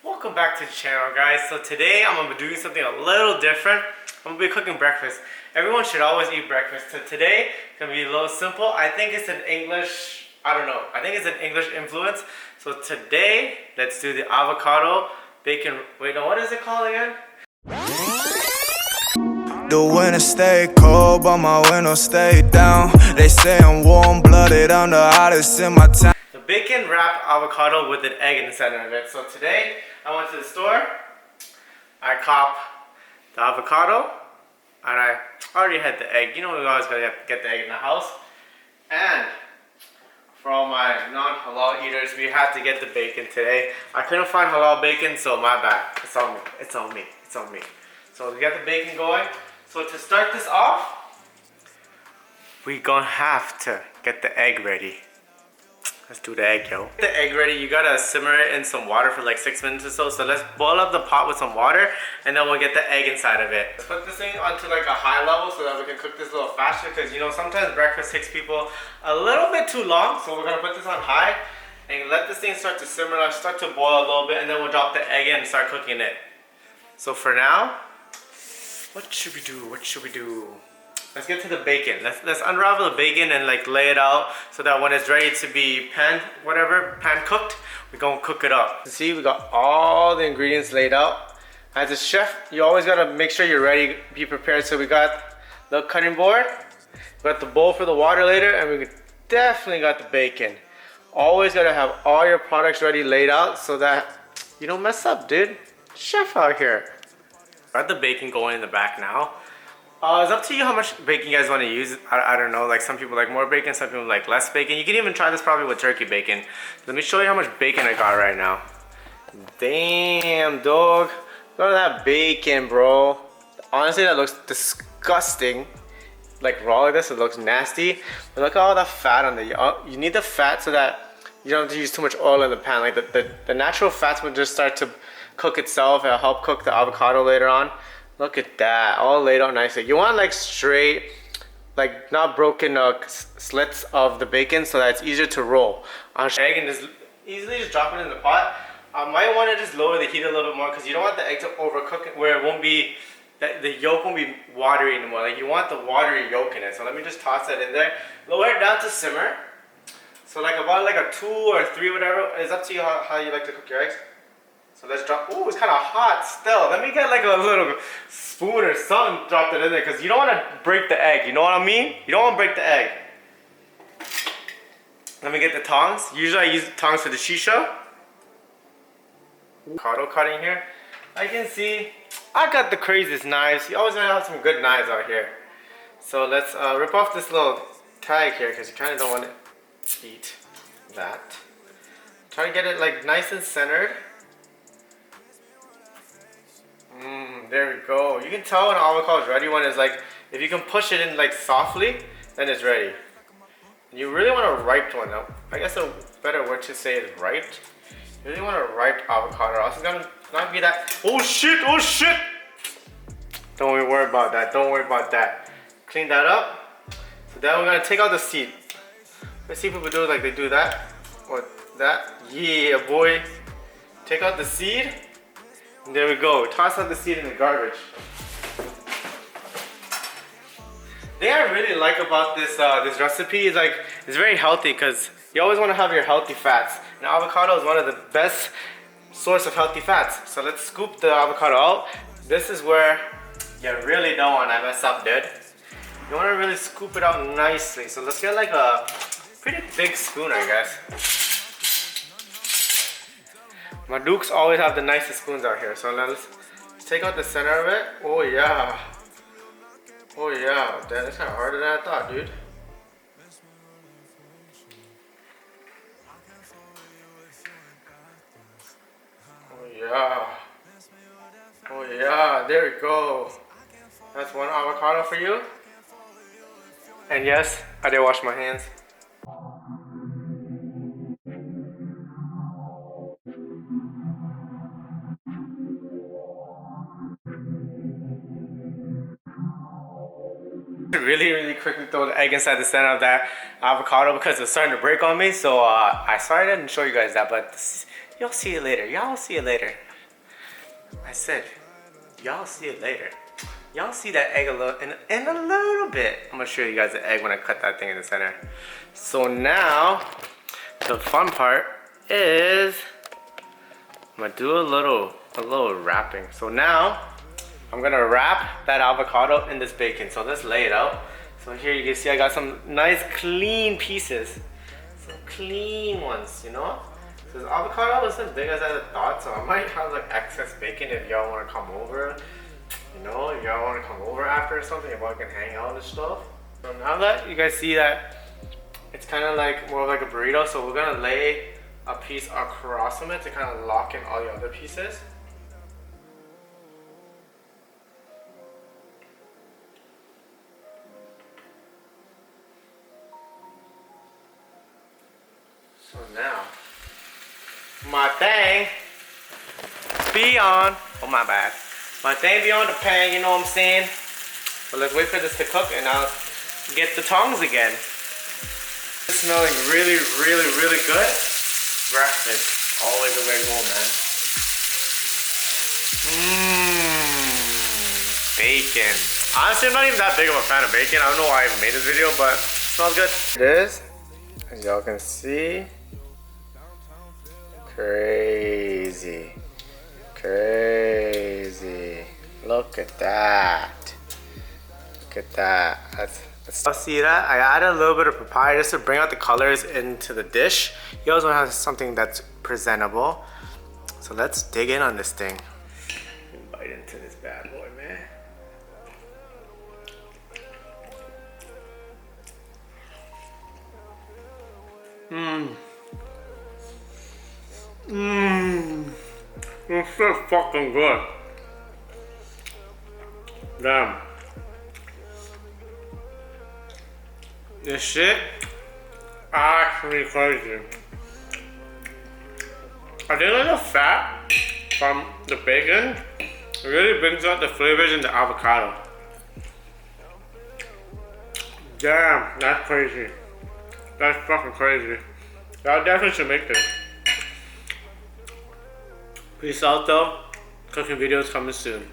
Welcome back to the channel, guys. So today I'm gonna be doing something a little different. I'm gonna be cooking breakfast. Everyone should always eat breakfast. So today it's gonna be a little simple. I think it's an English, I don't know. I think it's an English influence. So today, let's do the avocado bacon. Wait, no, what is it called again? The winter stay cold, but my window stay down. They say I'm warm-blooded, I'm the hottest in my town. The bacon wrapped avocado with an egg in the center of it. So today, I went to the store, I copped the avocado, and I already had the egg. You know we always gotta get the egg in the house. And for all my non-halal eaters, we had to get the bacon today. I couldn't find halal bacon, so my bad. It's on me, it's on me, it's on me. So we got the bacon going. So to start this off, we gonna have to get the egg ready. Let's do the egg, yo. Get the egg ready, you gotta simmer it in some water for like 6 minutes or so. So let's boil up the pot with some water and then we'll get the egg inside of it. Let's put this thing onto like a high level so that we can cook this a little faster, because you know sometimes breakfast takes people a little bit too long. So we're gonna put this on high and let this thing start to simmer, start to boil a little bit, and then we'll drop the egg in and start cooking it. So for now, what should we do? What should we do? Let's get to the bacon. Let's unravel the bacon and like lay it out so that when it's ready to be pan cooked, we're gonna cook it up. See, we got all the ingredients laid out. As a chef, you always gotta make sure you're ready, be prepared. So we got the cutting board, we got the bowl for the water later, and we definitely got the bacon. Always gotta have all your products ready, laid out so that you don't mess up, dude. Chef out here. Got the bacon going in the back now. It's up to you how much bacon you guys want to use. I don't know, like some people like more bacon, some people like less bacon. You can even try this probably with turkey bacon. Let me show you how much bacon I got right now. Damn, dog. Look at that bacon, bro. Honestly, that looks disgusting. Like raw like this, it looks nasty. But look at all the fat on the, you need the fat so that you don't have to use too much oil in the pan. Like the natural fats will just start to cook itself. It'll help cook the avocado later on. Look at that, all laid out nicely. You want like straight, like not broken slits of the bacon so that it's easier to roll. On egg and just easily just drop it in the pot. I might want to just lower the heat a little bit more because you don't want the egg to overcook it where it won't be, the yolk won't be watery anymore. Like you want the watery yolk in it. So let me just toss that in there. Lower it down to simmer. So like about like a 2 or 3, whatever. It's up to you how you like to cook your eggs. So let's drop, ooh, it's kind of hot still. Let me get like a little spoon or something, drop it in there, because you don't want to break the egg, you know what I mean? You don't want to break the egg. Let me get the tongs. Usually I use tongs for the shisha. Avocado cutting here. I can see, I got the craziest knives. You always gotta have some good knives out here. So let's rip off this little tag here, because you kind of don't want to eat that. Try to get it like nice and centered. There we go. You can tell when an avocado is ready when it's like, if you can push it in like softly, then it's ready. You really want a ripe one. Now, I guess a better word to say is ripe. You really want a ripe avocado, or else it's gonna not be that. Oh shit! Oh shit! Don't worry about that. Don't worry about that. Clean that up. So then we're gonna take out the seed. Let's see if people do it like they do that or that. Yeah, boy. Take out the seed. There we go. Toss out the seed in the garbage. The thing I really like about this this recipe is like it's very healthy, because you always want to have your healthy fats. And avocado is one of the best source of healthy fats. So let's scoop the avocado out. This is where you really don't want to mess up, dude. You want to really scoop it out nicely. So let's get like a pretty big spoon, I guess. My Dukes always have the nicest spoons out here. So let's take out the center of it. Oh yeah. Oh yeah. Damn, that's kind of harder than I thought, dude. Oh yeah. Oh yeah. There we go. That's one avocado for you. And yes, I did wash my hands. Really quickly throw the egg inside the center of that avocado because it's starting to break on me. So I sorry I didn't show you guys that, but you'll see it later. Y'all see it later. I said, y'all see it later. Y'all see that egg in a little bit. I'm gonna show you guys the egg when I cut that thing in the center. So now, the fun part is I'm gonna do a little wrapping. So now I'm gonna wrap that avocado in this bacon. So let's lay it out. So here you can see I got some nice clean pieces. Some clean ones, you know? So this avocado isn't as big as I thought, so I might have like excess bacon if y'all wanna come over. You know, if y'all wanna come over after or something, if y'all can hang out and stuff. So now that you guys see that it's kinda like more like a burrito, so we're gonna lay a piece across from it to kind of lock in all the other pieces. So now, my thing be on, oh my bad. My thing be on the pan, you know what I'm saying? But let's wait for this to cook and I'll get the tongs again. It's smelling really, really, really good. Breakfast, always the way to go, man. Bacon. Honestly, I'm not even that big of a fan of bacon. I don't know why I even made this video, but it smells good. It is, as y'all can see. Crazy. Crazy. Look at that. Look at that. I'll see that. I added a little bit of papaya just to bring out the colors into the dish. You also have something that's presentable. So let's dig in on this thing. Bite into this bad boy, man. It's so fucking good. Damn. This shit actually crazy. I think like the fat from the bacon really brings out the flavors in the avocado. Damn, that's crazy. That's fucking crazy. Y'all definitely should make this. Peace out though. Cooking videos coming soon.